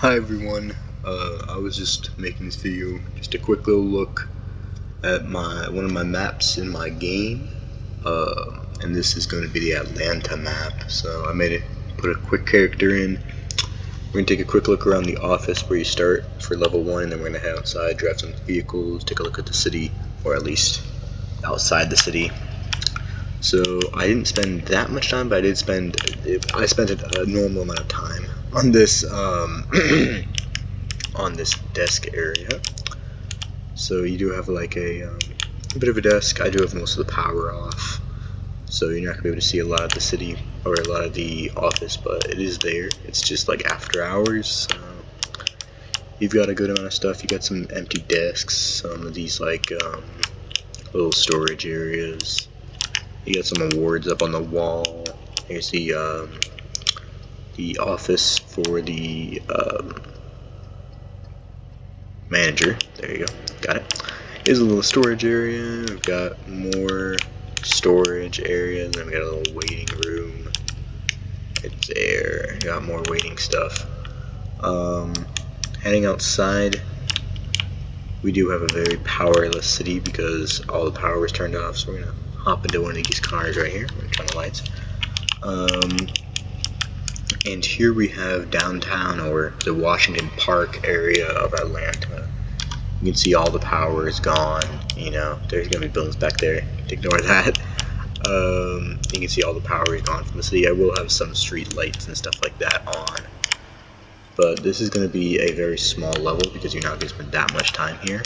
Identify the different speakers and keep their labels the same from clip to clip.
Speaker 1: Hi everyone, I was just making this video, just a quick little look at one of my maps in my game, and this is going to be the Atlanta map. So I put a quick character in. We're going to take a quick look around the office where you start for level 1, and then we're going to head outside, drive some vehicles, take a look at the city, or at least outside the city. So I didn't spend that much time, but I spent a normal amount of time on this on this desk area. So you do have like a bit of a desk. I do have most of the power off, so you're not gonna be able to see a lot of the city or a lot of the office, but it is there. It's just like after hours. You've got a good amount of stuff. You got some empty desks, some of these like little storage areas. You got some awards up on the wall. Here's the office for the manager. There you go. Got it. Here's a little storage area. We've got more storage areas. Then we got a little waiting room. It's there. Got more waiting stuff. Heading outside. We do have a very powerless city because all the power is turned off. So we're gonna hop into one of these cars right here. We're gonna turn the lights. And here we have downtown, or the Washington Park area of Atlanta. You can see all the power is gone. You know, there's gonna be buildings back there. Ignore that. You can see all the power is gone from the city. I will have some street lights and stuff like that on. But this is gonna be a very small level because you're not gonna spend that much time here.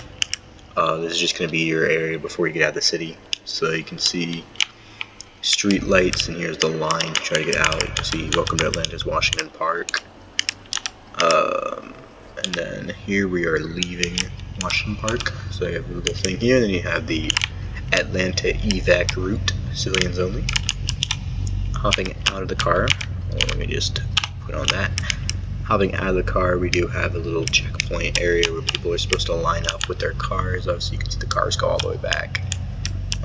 Speaker 1: This is just gonna be your area before you get out of the city. So you can see street lights, and here's the line to try to get out. You can see welcome to Atlanta's Washington Park. And then here we are leaving Washington Park. So you have a little thing here, then you have the Atlanta evac route, civilians only. Hopping out of the car, let me just put on that. Hopping out of the car, we do have a little checkpoint area where people are supposed to line up with their cars. Obviously you can see the cars go all the way back.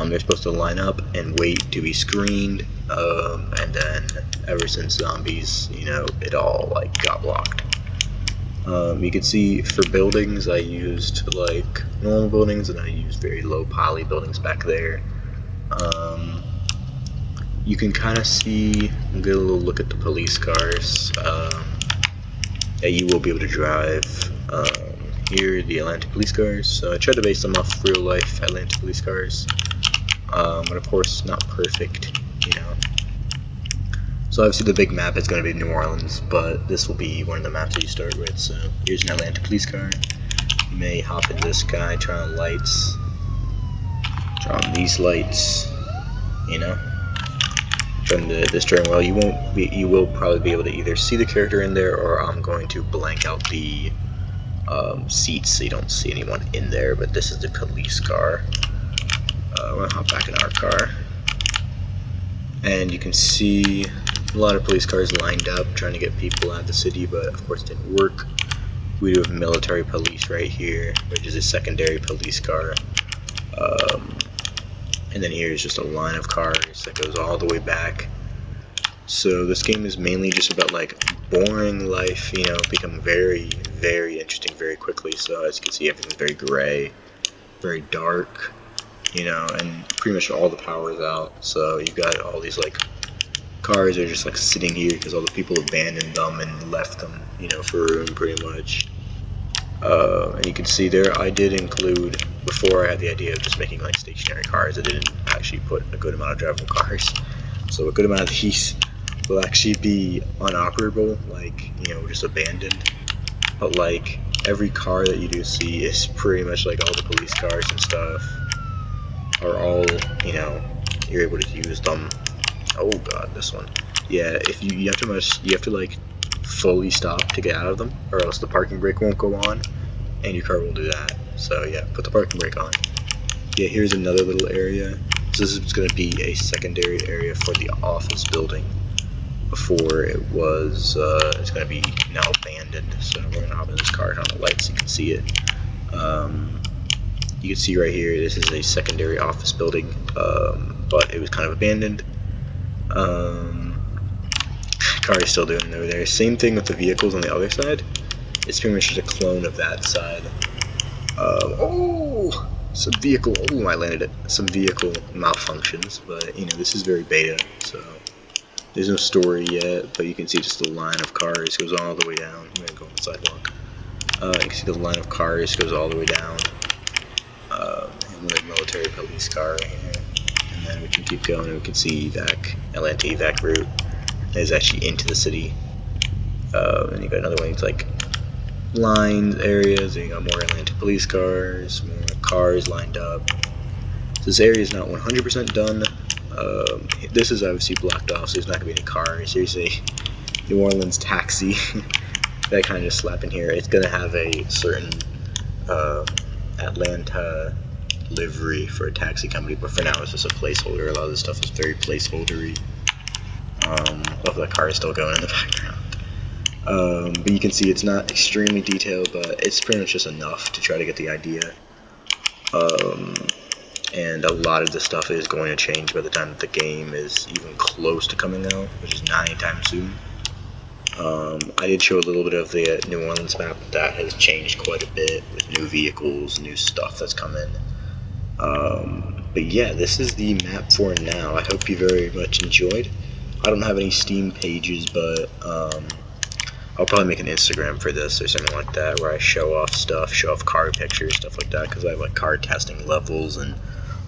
Speaker 1: They're supposed to line up and wait to be screened, and then ever since zombies, you know, it all like got blocked. You can see for buildings, I used like normal buildings, and I used very low poly buildings back there. You can kind of see, get a little look at the police cars that you will be able to drive. Here are the Atlanta police cars. So I tried to base them off real life Atlanta police cars. But of course not perfect, you know. So obviously the big map is going to be New Orleans, but this will be one of the maps that you start with. So here's an Atlanta police car. You may hop into this guy, turn on lights, turn on these lights, you know. Turn the steering wheel. You will probably be able to either see the character in there, or I'm going to blank out the seats so you don't see anyone in there. But this is the police car. We're gonna hop back in our car, and you can see a lot of police cars lined up trying to get people out of the city, but of course it didn't work. We do have military police right here, which is a secondary police car, and then here's just a line of cars that goes all the way back. So this game is mainly just about like boring life, you know, become very, very interesting very quickly. So as you can see, everything's very gray, very dark. You know, and pretty much all the power is out, so you've got all these like cars are just like sitting here because all the people abandoned them and left them, you know, for room pretty much. And you can see there, I did include, before I had the idea of just making like stationary cars, I didn't actually put a good amount of drivable cars. So a good amount of these will actually be unoperable, like, you know, just abandoned. But like every car that you do see is pretty much like all the police cars and stuff are all, you know, you're able to use them. Oh god, this one. Yeah, if you have to like fully stop to get out of them, or else the parking brake won't go on, and your car will do that. So yeah, put the parking brake on. Yeah, here's another little area. So this is going to be a secondary area for the office building. Before it was, it's going to be now abandoned. So we're going to hop in this car, turn on the lights so you can see it. You can see right here, this is a secondary office building, but it was kind of abandoned. Car is still doing over there. Same thing with the vehicles on the other side. It's pretty much just a clone of that side. Some vehicle. Oh, I landed it. Some vehicle malfunctions, but you know this is very beta, so there's no story yet. But you can see just the line of cars goes all the way down. I'm gonna go on the sidewalk. You can see the line of cars goes all the way down. And the military police car right here. And then we can keep going and we can see evac, Atlanta evac route is actually into the city. And you got another one, it's like lines, areas, and you got more Atlanta police cars, more cars lined up. So this area is not 100% done. This is obviously blocked off, so there's not going to be any cars. Seriously, New Orleans taxi, that kind of just slap in here. It's going to have a certain Atlanta livery for a taxi company, but for now it's just a placeholder. A lot of this stuff is very placeholdery. Love that car is still going in the background. But you can see it's not extremely detailed, but it's pretty much just enough to try to get the idea. And a lot of the stuff is going to change by the time that the game is even close to coming out, which is not anytime soon. I did show a little bit of the New Orleans map. That has changed quite a bit with new vehicles, new stuff that's come in. But yeah, this is the map for now. I hope you very much enjoyed. I don't have any Steam pages, but I'll probably make an Instagram for this or something like that, where I show off stuff, show off car pictures, stuff like that, because I have like car testing levels and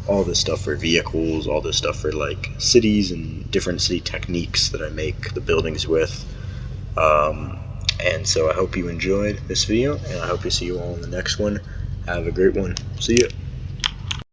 Speaker 1: all this stuff for vehicles, all this stuff for like cities and different city techniques that I make the buildings with. And so I hope you enjoyed this video, and I hope to see you all in the next one. Have a great one. See ya.